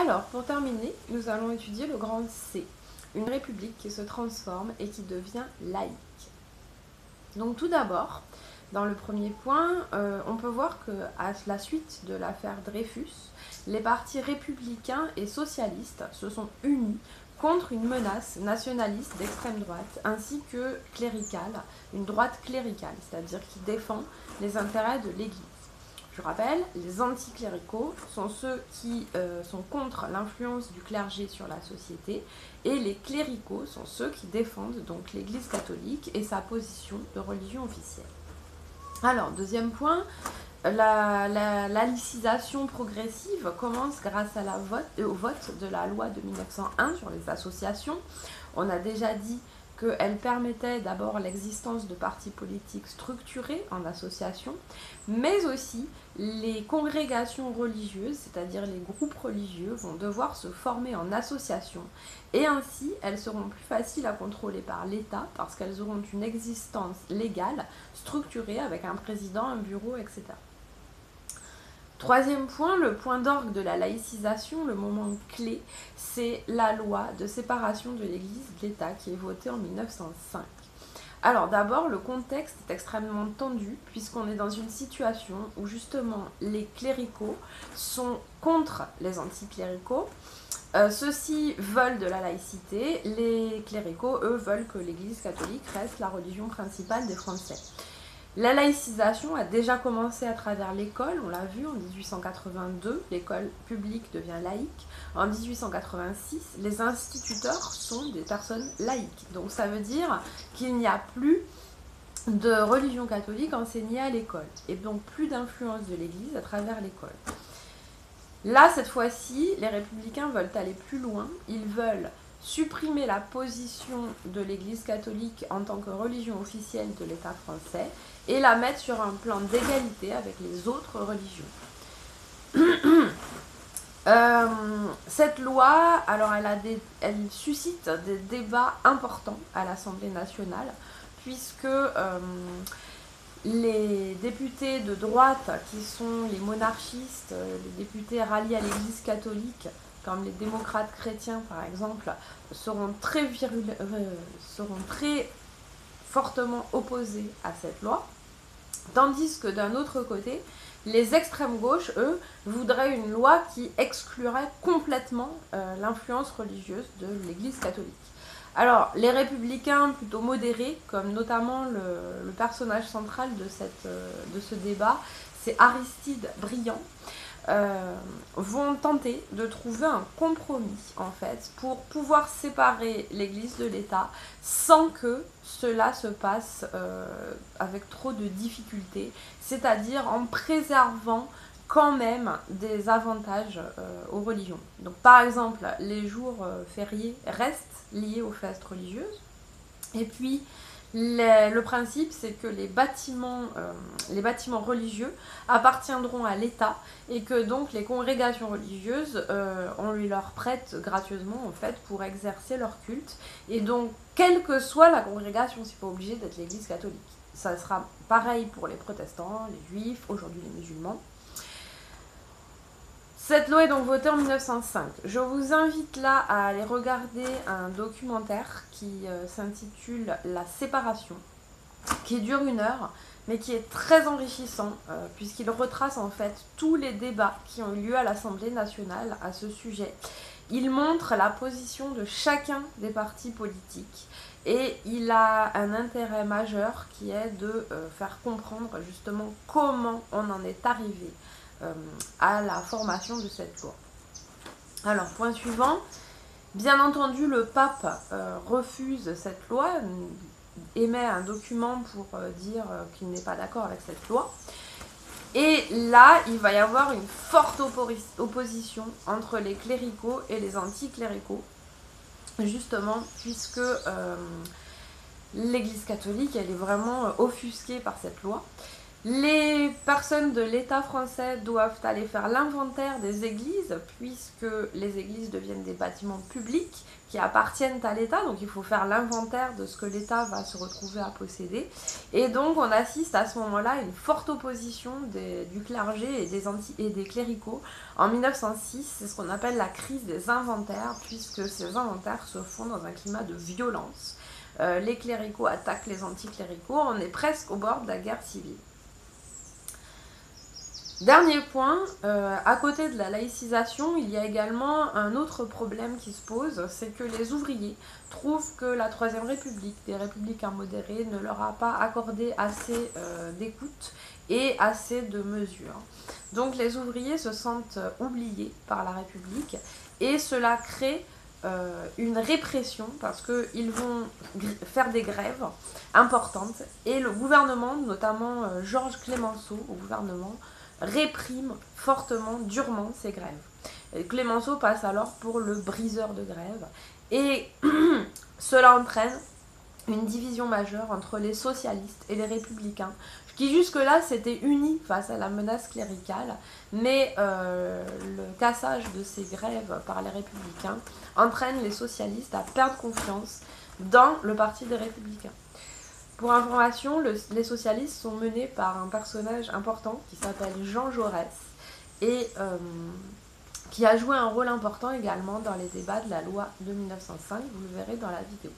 Alors, pour terminer, nous allons étudier le grand C, une république qui se transforme et qui devient laïque. Donc tout d'abord, dans le premier point, on peut voir qu'à la suite de l'affaire Dreyfus, les partis républicains et socialistes se sont unis contre une menace nationaliste d'extrême droite, ainsi que cléricale, une droite cléricale, c'est-à-dire qui défend les intérêts de l'Église. Je rappelle, les anticléricaux sont ceux qui sont contre l'influence du clergé sur la société, et les cléricaux sont ceux qui défendent donc l'Église catholique et sa position de religion officielle. Alors, deuxième point, la laïcisation progressive commence grâce au vote de la loi de 1901 sur les associations. On a déjà dit qu'elle permettait d'abord l'existence de partis politiques structurés en association, mais aussi les congrégations religieuses, c'est-à-dire les groupes religieux, vont devoir se former en association, et ainsi elles seront plus faciles à contrôler par l'État parce qu'elles auront une existence légale, structurée avec un président, un bureau, etc. Troisième point, le point d'orgue de la laïcisation, le moment clé, c'est la loi de séparation de l'Église de l'État qui est votée en 1905. Alors d'abord, le contexte est extrêmement tendu puisqu'on est dans une situation où justement les cléricaux sont contre les anticléricaux. Ceux-ci veulent de la laïcité, les cléricaux, eux, veulent que l'Église catholique reste la religion principale des Français. La laïcisation a déjà commencé à travers l'école, on l'a vu en 1882, l'école publique devient laïque. En 1886, les instituteurs sont des personnes laïques. Donc ça veut dire qu'il n'y a plus de religion catholique enseignée à l'école, et donc plus d'influence de l'Église à travers l'école. Là, cette fois-ci, les républicains veulent aller plus loin, ils veulent supprimer la position de l'Église catholique en tant que religion officielle de l'État français et la mettre sur un plan d'égalité avec les autres religions. Cette loi, alors elle suscite des débats importants à l'Assemblée nationale, puisque les députés de droite, qui sont les monarchistes, les députés ralliés à l'Église catholique, comme les démocrates chrétiens par exemple, seront très fortement opposés à cette loi, tandis que d'un autre côté, les extrêmes gauches, eux, voudraient une loi qui exclurait complètement l'influence religieuse de l'Église catholique. Alors, les républicains plutôt modérés, comme notamment le personnage central de ce débat, c'est Aristide Briand, vont tenter de trouver un compromis en fait pour pouvoir séparer l'Église de l'État sans que cela se passe avec trop de difficultés, c'est-à-dire en préservant quand même des avantages aux religions. Donc par exemple, les jours fériés restent liés aux fêtes religieuses, et puis le principe, c'est que les bâtiments religieux appartiendront à l'État et que donc les congrégations religieuses, on leur prête gracieusement en fait pour exercer leur culte. Et donc, quelle que soit la congrégation, c'est pas obligé d'être l'Église catholique. Ça sera pareil pour les protestants, les juifs, aujourd'hui les musulmans. Cette loi est donc votée en 1905. Je vous invite là à aller regarder un documentaire qui s'intitule La séparation, qui dure 1 heure, mais qui est très enrichissant, puisqu'il retrace en fait tous les débats qui ont eu lieu à l'Assemblée nationale à ce sujet. Il montre la position de chacun des partis politiques, et il a un intérêt majeur qui est de faire comprendre justement comment on en est arrivé à la formation de cette loi. Alors, point suivant, bien entendu, le pape refuse cette loi, émet un document pour dire qu'il n'est pas d'accord avec cette loi. Et là, il va y avoir une forte opposition entre les cléricaux et les anticléricaux, justement, puisque l'Église catholique, elle est vraiment offusquée par cette loi. Les personnes de l'État français doivent aller faire l'inventaire des églises, puisque les églises deviennent des bâtiments publics qui appartiennent à l'État, donc il faut faire l'inventaire de ce que l'État va se retrouver à posséder. Et donc on assiste à ce moment-là à une forte opposition du clergé et des cléricaux. En 1906, c'est ce qu'on appelle la crise des inventaires, puisque ces inventaires se font dans un climat de violence. Les cléricaux attaquent les anticléricaux, on est presque au bord de la guerre civile. Dernier point, à côté de la laïcisation, il y a également un autre problème qui se pose, c'est que les ouvriers trouvent que la Troisième République, des républicains modérés, ne leur a pas accordé assez d'écoute et assez de mesures. Donc les ouvriers se sentent oubliés par la République et cela crée une répression parce qu'ils vont faire des grèves importantes et le gouvernement, notamment Georges Clemenceau au gouvernement, réprime fortement, durement ces grèves. Et Clemenceau passe alors pour le briseur de grève et cela entraîne une division majeure entre les socialistes et les républicains qui jusque-là s'étaient unis face à la menace cléricale, mais le cassage de ces grèves par les républicains entraîne les socialistes à perdre confiance dans le parti des républicains. Pour information, les socialistes sont menés par un personnage important qui s'appelle Jean Jaurès et qui a joué un rôle important également dans les débats de la loi de 1905, vous le verrez dans la vidéo.